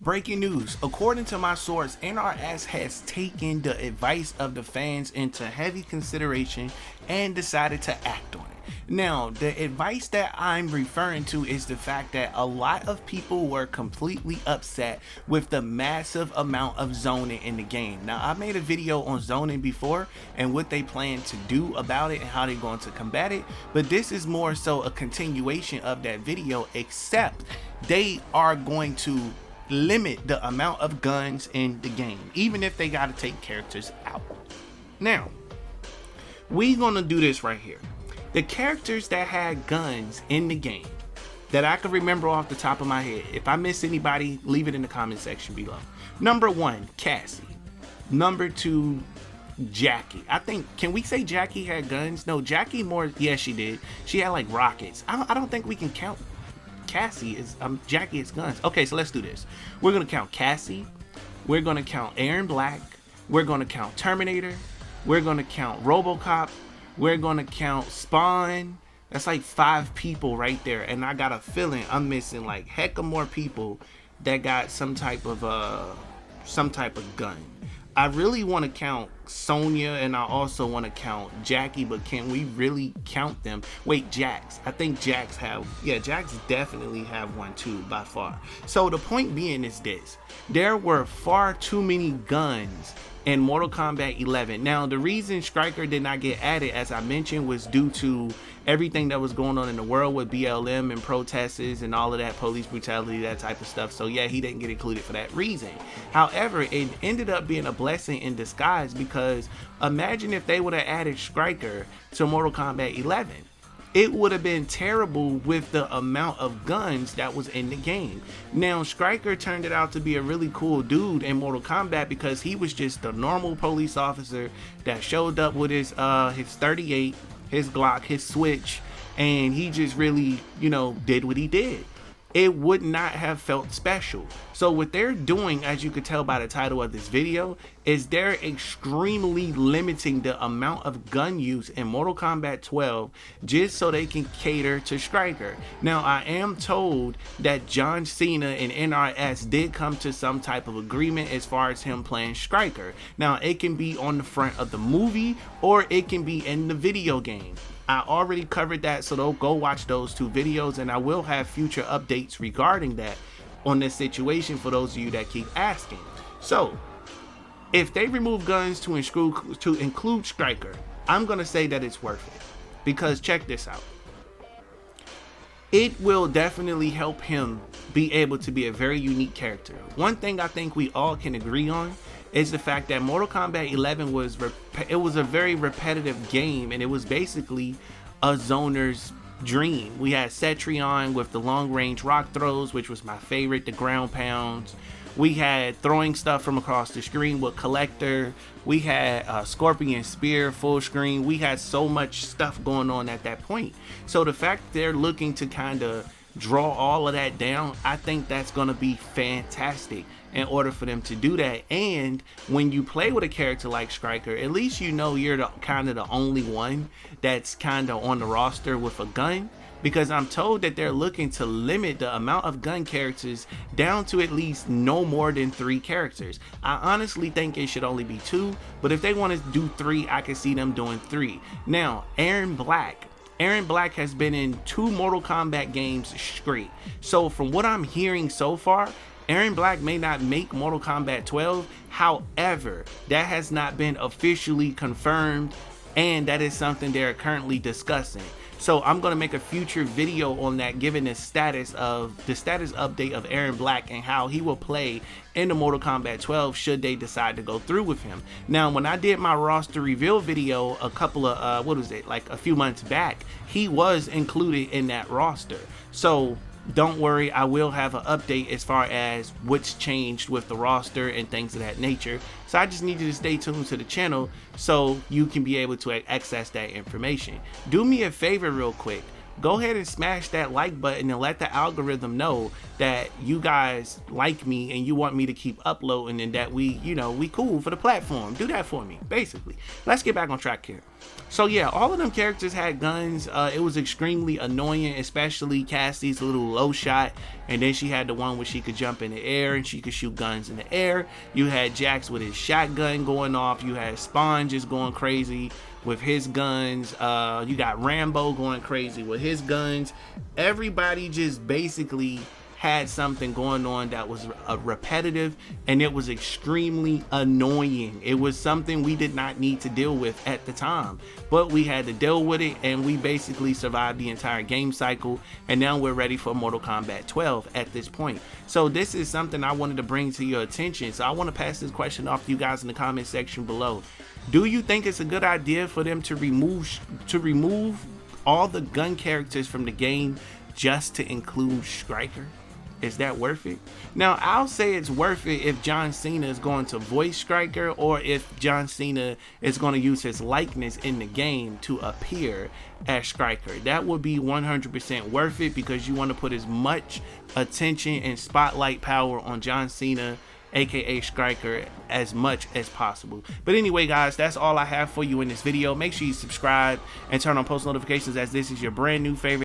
Breaking news. According to my source, NRS has taken the advice of the fans into heavy consideration and decided to act on it. Now, the advice that I'm referring to is the fact that a lot of people were completely upset with the massive amount of zoning in the game. Now, I made a video on zoning before and what they plan to do about it and how they're going to combat it, but this is more so a continuation of that video, except they are going to limit the amount of guns in the game, even if they got to take characters out. Now, we gonna do this right here. The characters that had guns in the game that I can remember off the top of my head, if I miss anybody, leave it in the comment section below. Number 1, Cassie. Number 2, Jackie. I think, can we say Jackie had guns? No, Jackie more, yeah, she did. She had like rockets. I don't think we can count Cassie is Jackie is guns. Okay, so let's do this. We're gonna count Cassie, we're gonna count Aaron Black, we're gonna count Terminator, we're gonna count RoboCop, we're gonna count Spawn. That's like 5 people right there, and I got a feeling I'm missing like heck of more people that got some type of gun. I really want to count Sonya, and I also want to count Jackie, but can we really count them? Wait, Jax. I think Jax have, yeah, Jax definitely have one too, by far. So the point being is this: there were far too many guns in Mortal Kombat 11. Now, the reason STRYKER did not get added, as I mentioned, was due to everything that was going on in the world with BLM and protests and all of that, police brutality, that type of stuff. So yeah, he didn't get included for that reason. However, it ended up being a blessing in disguise, because imagine if they would have added STRYKER to Mortal Kombat 11. It would have been terrible with the amount of guns that was in the game. Now, STRYKER turned it out to be a really cool dude in Mortal Kombat, because he was just a normal police officer that showed up with his 38, his Glock, his switch, and he just really, you know, did what he did. It would not have felt special. So what they're doing, as you could tell by the title of this video, is they're extremely limiting the amount of gun use in Mortal Kombat 12 just so they can cater to STRYKER. Now, I am told that John Cena and NRS did come to some type of agreement as far as him playing STRYKER. Now, it can be on the front of the movie or it can be in the video game. I already covered that, so don't go watch those 2 videos, and I will have future updates regarding that on this situation for those of you that keep asking. So, if they remove guns to include STRYKER, I'm gonna say that it's worth it, because check this out. It will definitely help him be able to be a very unique character. One thing I think we all can agree on is the fact that Mortal Kombat 11 was a very repetitive game, and it was basically a zoner's dream. We had Cetrion with the long range rock throws, which was my favorite, the ground pounds. We had throwing stuff from across the screen with Collector. We had Scorpion Spear full screen. We had so much stuff going on at that point. So the fact they're looking to kind of draw all of that down, I think that's going to be fantastic in order for them to do that. And when you play with a character like STRYKER, at least you know you're kind of the only one that's kind of on the roster with a gun, because I'm told that they're looking to limit the amount of gun characters down to at least no more than 3 characters. I honestly think it should only be 2, but if they want to do 3, I can see them doing 3. Now, Aaron Black has been in 2 Mortal Kombat games straight. So from what I'm hearing so far, Aaron Black may not make Mortal Kombat 12. However, that has not been officially confirmed, and that is something they're currently discussing. So I'm going to make a future video on that, given the status update of Aaron Black and how he will play in the Mortal Kombat 12 should they decide to go through with him. Now, when I did my roster reveal video a couple of like a few months back, he was included in that roster. So don't worry, I will have an update as far as what's changed with the roster and things of that nature. So I just need you to stay tuned to the channel so you can be able to access that information. Do me a favor real quick. Go ahead and smash that like button and let the algorithm know that you guys like me and you want me to keep uploading and that we cool for the platform. Do that for me, basically. Let's get back on track here. So yeah, all of them characters had guns. It was extremely annoying, especially Cassie's little low shot, and then she had the one where she could jump in the air and she could shoot guns in the air. You had Jax with his shotgun going off. You had Spawn just going crazy with his guns. You got Rambo going crazy with his guns. Everybody just basically had something going on that was repetitive, and it was extremely annoying. It was something we did not need to deal with at the time, but we had to deal with it, and we basically survived the entire game cycle, and now we're ready for Mortal Kombat 12 at this point. So this is something I wanted to bring to your attention. So I want to pass this question off to you guys in the comment section below. Do you think it's a good idea for them to remove all the gun characters from the game just to include STRYKER? Is that worth it? Now, I'll say it's worth it if John Cena is going to voice STRYKER, or if John Cena is going to use his likeness in the game to appear as STRYKER. That would be 100% worth it, because you want to put as much attention and spotlight power on John Cena, aka STRYKER, as much as possible. But anyway, guys, that's all I have for you in this video. Make sure you subscribe and turn on post notifications, as this is your brand new favorite